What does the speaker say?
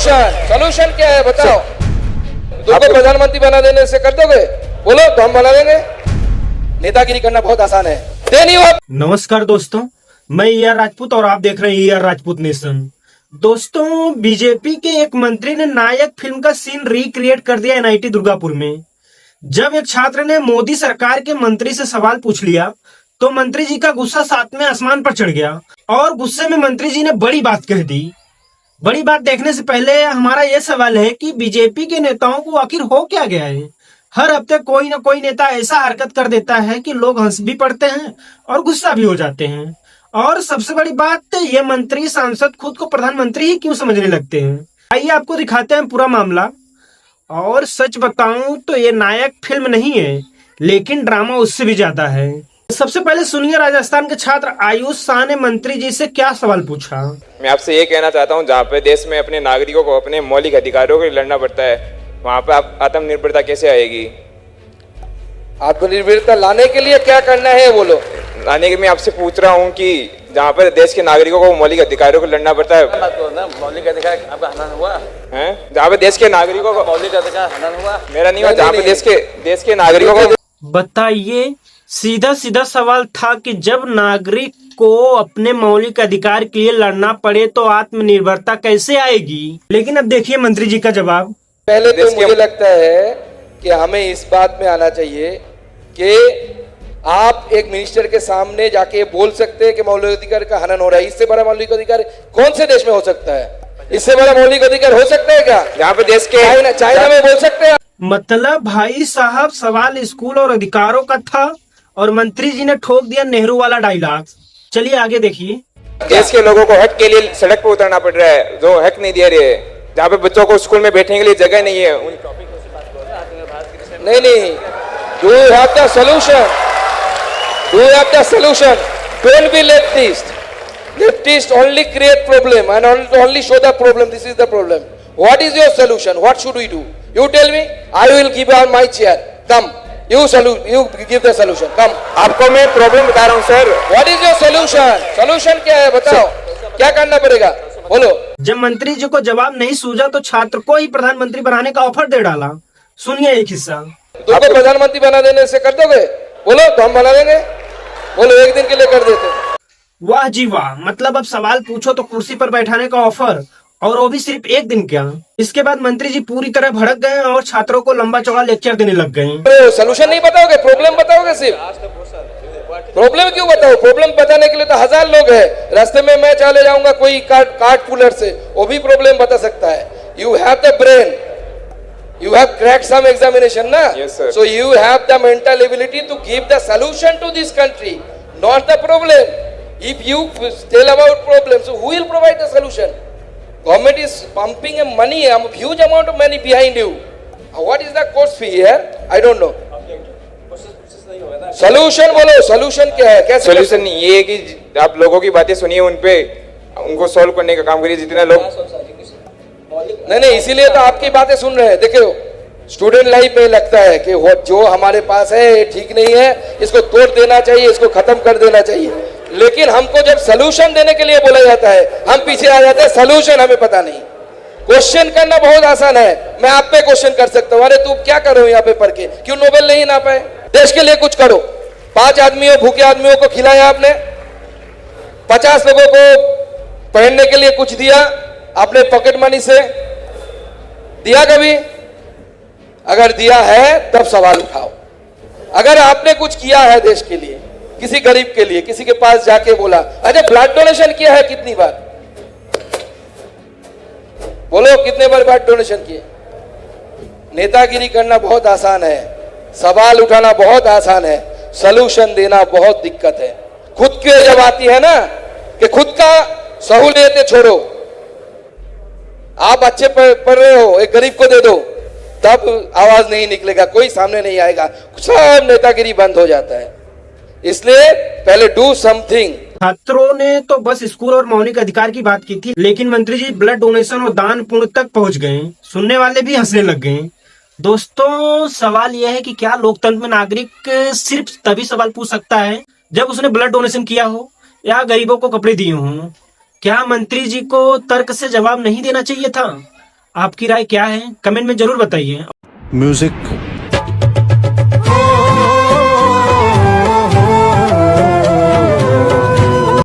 Solution solution क्या है बताओ। तुमको प्रधानमंत्री बना देने से कर दोगे? बोलो तो हम बना देंगे। नेतागिरी करना बहुत आसान है। देनी हो। नमस्कार दोस्तों, मैं ER राजपूत और आप देख रहे हैं ER राजपूत नेशन। दोस्तों, बीजेपी के एक मंत्री ने नायक फिल्म का सीन रिक्रिएट कर दिया NIT दुर्गापुर में। जब एक छात्र ने मोदी सरकार के मंत्री से सवाल पूछ लिया तो मंत्री जी का गुस्सा सातवें आसमान पर चढ़ गया और गुस्से में मंत्री जी ने बड़ी बात कह दी। बड़ी बात देखने से पहले हमारा यह सवाल है कि बीजेपी के नेताओं को आखिर हो क्या गया है। हर हफ्ते कोई ना कोई नेता ऐसा हरकत कर देता है कि लोग हंस भी पड़ते हैं और गुस्सा भी हो जाते हैं। और सबसे बड़ी बात, ये मंत्री सांसद खुद को प्रधानमंत्री ही क्यों समझने लगते हैं। आइए आपको दिखाते हैं पूरा मामला। और सच बताऊं तो ये नायक फिल्म नहीं है, लेकिन ड्रामा उससे भी ज्यादा है। सबसे पहले सुनिए राजस्थान के छात्र आयुष शाह ने मंत्री जी से क्या सवाल पूछा। मैं आपसे ये कहना चाहता हूँ, जहाँ पे देश में अपने नागरिकों को अपने मौलिक अधिकारों के लिए लड़ना पड़ता है, वहाँ पे आप आत्मनिर्भरता कैसे आएगी? आत्मनिर्भरता लाने के लिए क्या करना है बोलो। लाने के मैं आपसे पूछ रहा हूँ कि जहाँ पर देश के नागरिकों को मौलिक अधिकारों को लड़ना पड़ता है, मौलिक अधिकार आपका हनन हुआ हैं? जहाँ पे देश के नागरिकों को मौलिक अधिकार हनन हुआ मेरा नहीं हुआ, जहाँ पे देश के नागरिकों को बताइए, सीधा सीधा सवाल था कि जब नागरिक को अपने मौलिक अधिकार के लिए लड़ना पड़े तो आत्मनिर्भरता कैसे आएगी। लेकिन अब देखिए मंत्री जी का जवाब। पहले तो मुझे लगता है कि हमें इस बात में आना चाहिए कि आप एक मिनिस्टर के सामने जाके बोल सकते हैं कि मौलिक अधिकार का हनन हो रहा है। इससे बड़ा मौलिक अधिकार कौन से देश में हो सकता है? इससे बड़ा मौलिक अधिकार हो सकता है क्या? जहाँ पे देश के चाइना में बोल सकते हैं। मतलब भाई साहब, सवाल स्कूल और अधिकारों का था और मंत्री जी ने ठोक दिया नेहरू वाला डायलॉग। चलिए आगे देखिए। देश के लोगों को हक के लिए सड़क पर उतरना पड़ रहा है, जो हक नहीं दे रहे, जहाँ पे बच्चों को स्कूल में बैठने के लिए जगह नहीं है। नहीं, do you have the solution? Do you have the solution? Don't be leftist. Leftist only create problem and only show the problem. This is the problem. What is your solution? What should we do? You tell me. I will give on my chair. Come. You give the solution. Come. आपको मैं problem बता रहा हूँ sir. What is your solution? Solution क्या है बताओ? क्या करना पड़ेगा बोलो। जब मंत्री जी को जवाब नहीं सूझा तो छात्र को ही प्रधानमंत्री बनाने का ऑफर दे डाला। सुनिए एक हिस्सा। तुमको प्रधानमंत्री बना देने से कर दोगे? बोलो तो हम बना देंगे। बोलो एक दिन के लिए कर देते। वाह जी वाह, मतलब अब सवाल पूछो तो कुर्सी पर बैठाने का ऑफर, और वो भी सिर्फ एक दिन क्या। इसके बाद मंत्री जी पूरी तरह भड़क गए और छात्रों को लंबा चौड़ा लेक्चर देने लग गए। तो सोल्यूशन नहीं बताओगे, प्रॉब्लम बताओगे सिर्फ। प्रॉब्लम क्यों बताओ? प्रॉब्लम बताने के लिए तो हजार लोग हैं। रास्ते में मैं चले जाऊंगा कोई कार्ड कूलर से, वो भी प्रॉब्लम बता सकता है। You have the brain, you have cracked some examination na? Yes sir. So you have the mental ability to give the solution to this country, not the problem. If you tell about problems, so who will provide the solution? Government is pumping money, a huge amount of money behind you. What is the cost fee here? I don't know. Solution बोलो, solution क्या है? कैसे? Solution ये है कि आप लोगों की बातें सुनिए, उनको सॉल्व करने का काम करिए। जितना लोग नहीं, इसीलिए तो आपकी बातें सुन रहे हैं। देखो, स्टूडेंट लाइफ में लगता है कि वो जो हमारे पास है ये ठीक नहीं है, इसको तोड़ देना चाहिए, इसको खत्म कर देना चाहिए। लेकिन हमको जब सलूशन देने के लिए बोला जाता है, हम पीछे आ जाते हैं। सलूशन हमें पता नहीं। क्वेश्चन करना बहुत आसान है। मैं आप पे क्वेश्चन कर सकता हूँ, अरे तू क्या कर रहे हो यहाँ पे पढ़ के, क्यों नोबेल नहीं ना पाए? देश के लिए कुछ करो। 5 आदमियों, भूखे आदमियों को खिलाया आपने, 50 लोगों को पहनने के लिए कुछ दिया आपने पॉकेट मनी से, दिया कभी? अगर दिया है तब सवाल उठाओ। अगर आपने कुछ किया है देश के लिए, किसी गरीब के लिए, किसी के पास जाके बोला, अच्छा ब्लड डोनेशन किया है कितनी बार? बोलो कितने बार ब्लड डोनेशन किए? नेतागिरी करना बहुत आसान है, सवाल उठाना बहुत आसान है, सलूशन देना बहुत दिक्कत है। खुद के जब आती है ना कि खुद का सहूलियतें छोड़ो, आप अच्छे पढ़ रहे हो, एक गरीब को दे दो, तब आवाज नहीं निकलेगा, कोई सामने नहीं आएगा, सब नेतागिरी बंद हो जाता है। इसलिए पहले डू समथिंग। छात्रों ने तो बस स्कूल और मौलिक अधिकार की बात की थी, लेकिन मंत्री जी ब्लड डोनेशन और दान पुण्य तक पहुंच गए। सुनने वाले भी हंसने लग गए। दोस्तों, सवाल यह है कि क्या लोकतंत्र में नागरिक सिर्फ तभी सवाल पूछ सकता है जब उसने ब्लड डोनेशन किया हो या गरीबों को कपड़े दिए हों। क्या मंत्री जी को तर्क से जवाब नहीं देना चाहिए था? आपकी राय क्या है कमेंट में जरूर बताइए। म्यूजिक